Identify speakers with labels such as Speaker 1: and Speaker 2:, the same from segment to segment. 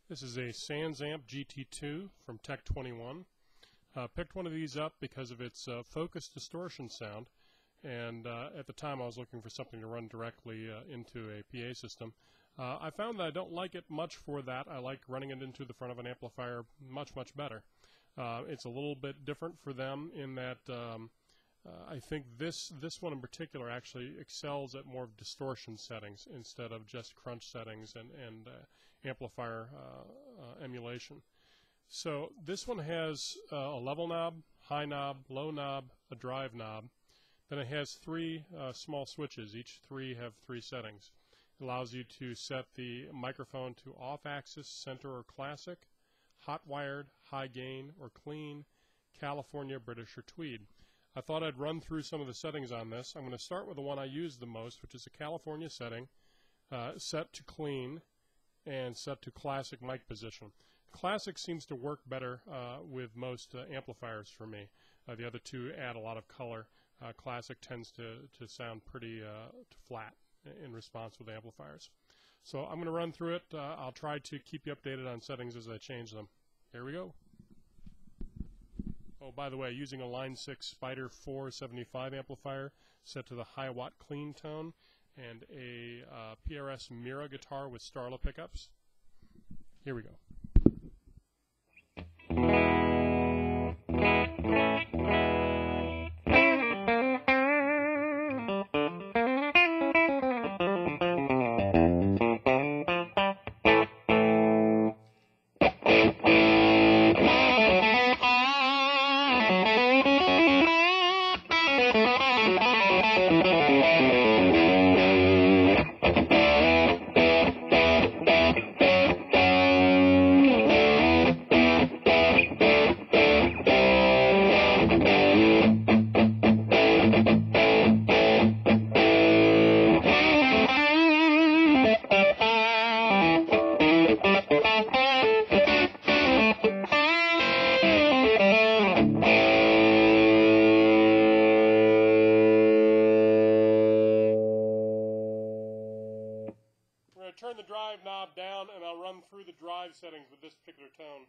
Speaker 1: This is a Sansamp GT2 from Tech 21. Picked one of these up because of its focus distortion sound, and at the time I was looking for something to run directly into a PA system. I found that I don't like it much for that. I like running it into the front of an amplifier much better. It's a little bit different for them in that I think this one in particular actually excels at more of distortion settings instead of just crunch settings and amplifier emulation. So this one has a level knob, high knob, low knob, a drive knob. Then it has three small switches. Each three have three settings. It allows you to set the microphone to off-axis, center, or classic, hot-wired, high gain, or clean, California, British, or tweed. I thought I'd run through some of the settings on this. I'm going to start with the one I use the most, which is a California setting, set to clean and set to classic mic position. Classic seems to work better with most amplifiers for me. The other two add a lot of color. Classic tends to sound pretty flat in response with amplifiers. So I'm going to run through it. I'll try to keep you updated on settings as I change them. Here we go. Oh, by the way, using a Line 6 Spider 475 amplifier set to the high watt clean tone and a PRS Mira guitar with Starla pickups. Here we go. Turn the drive knob down and I'll run through the drive settings with this particular tone.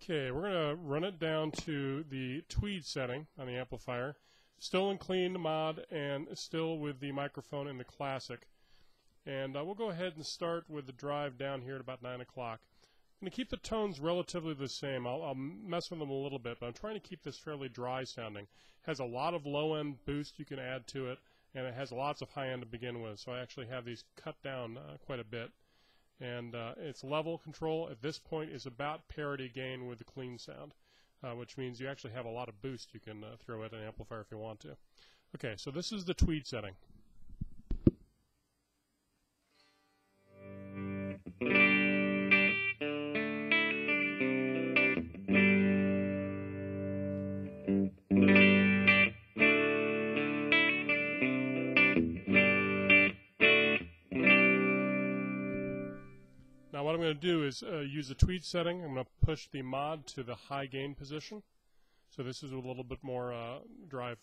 Speaker 1: Okay, we're going to run it down to the tweed setting on the amplifier, still in clean mod and still with the microphone in the classic. And we'll go ahead and start with the drive down here at about 9 o'clock. I'm going to keep the tones relatively the same. I'll mess with them a little bit, but I'm trying to keep this fairly dry sounding. It has a lot of low-end boost you can add to it, and it has lots of high-end to begin with, so I actually have these cut down quite a bit. And its level control at this point is about parity gain with the clean sound, which means you actually have a lot of boost you can throw at an amplifier if you want to. Okay, so this is the tweed setting. Now what I'm going to do is use the tweed setting. I'm going to push the mod to the high gain position. So this is a little bit more drive.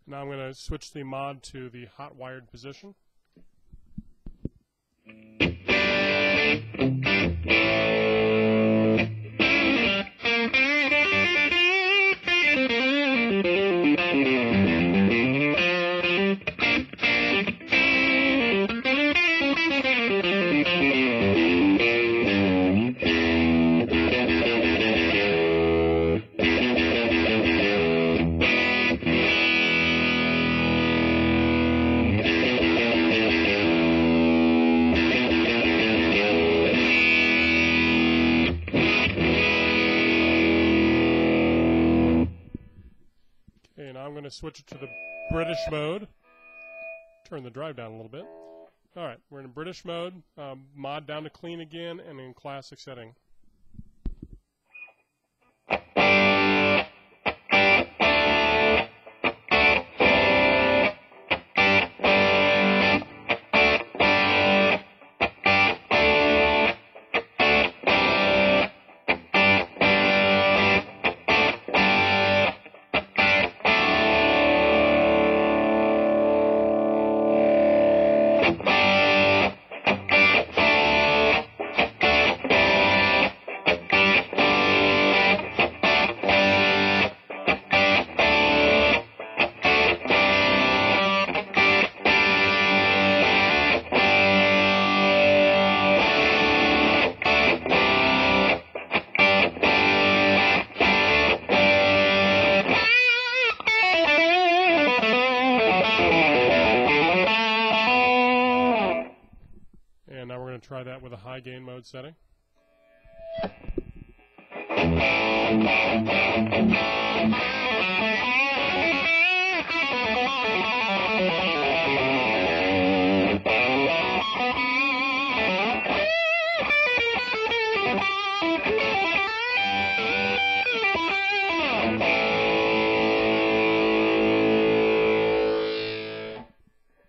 Speaker 1: Now I'm going to switch the mod to the hot wired position. Okay, now I'm going to switch it to the British mode. Turn the drive down a little bit. All right, we're in British mode. Mod down to clean again, and in classic setting. And now we're going to try that with a high gain mode setting.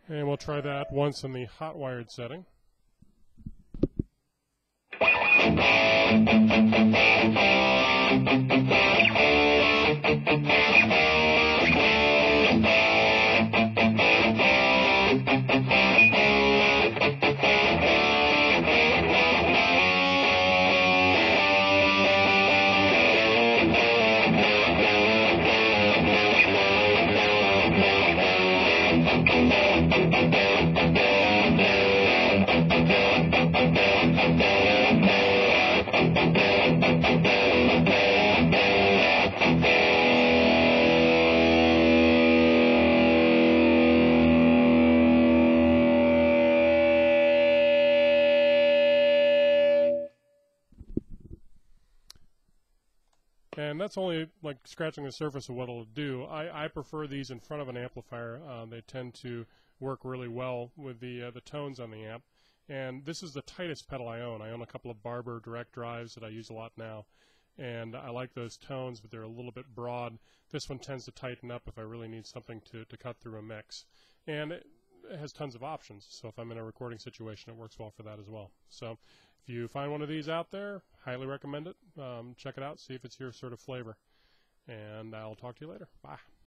Speaker 1: And we'll try that once in the hot wired setting. And that's only like scratching the surface of what it'll do. I prefer these in front of an amplifier. They tend to work really well with the tones on the amp. And this is the tightest pedal I own. I own a couple of Barber direct drives that I use a lot now. And I like those tones, but they're a little bit broad. This one tends to tighten up if I really need something to cut through a mix. And it has tons of options. So if I'm in a recording situation, it works well for that as well. So if you find one of these out there, highly recommend it. Check it out, see if it's your sort of flavor. And I'll talk to you later. Bye.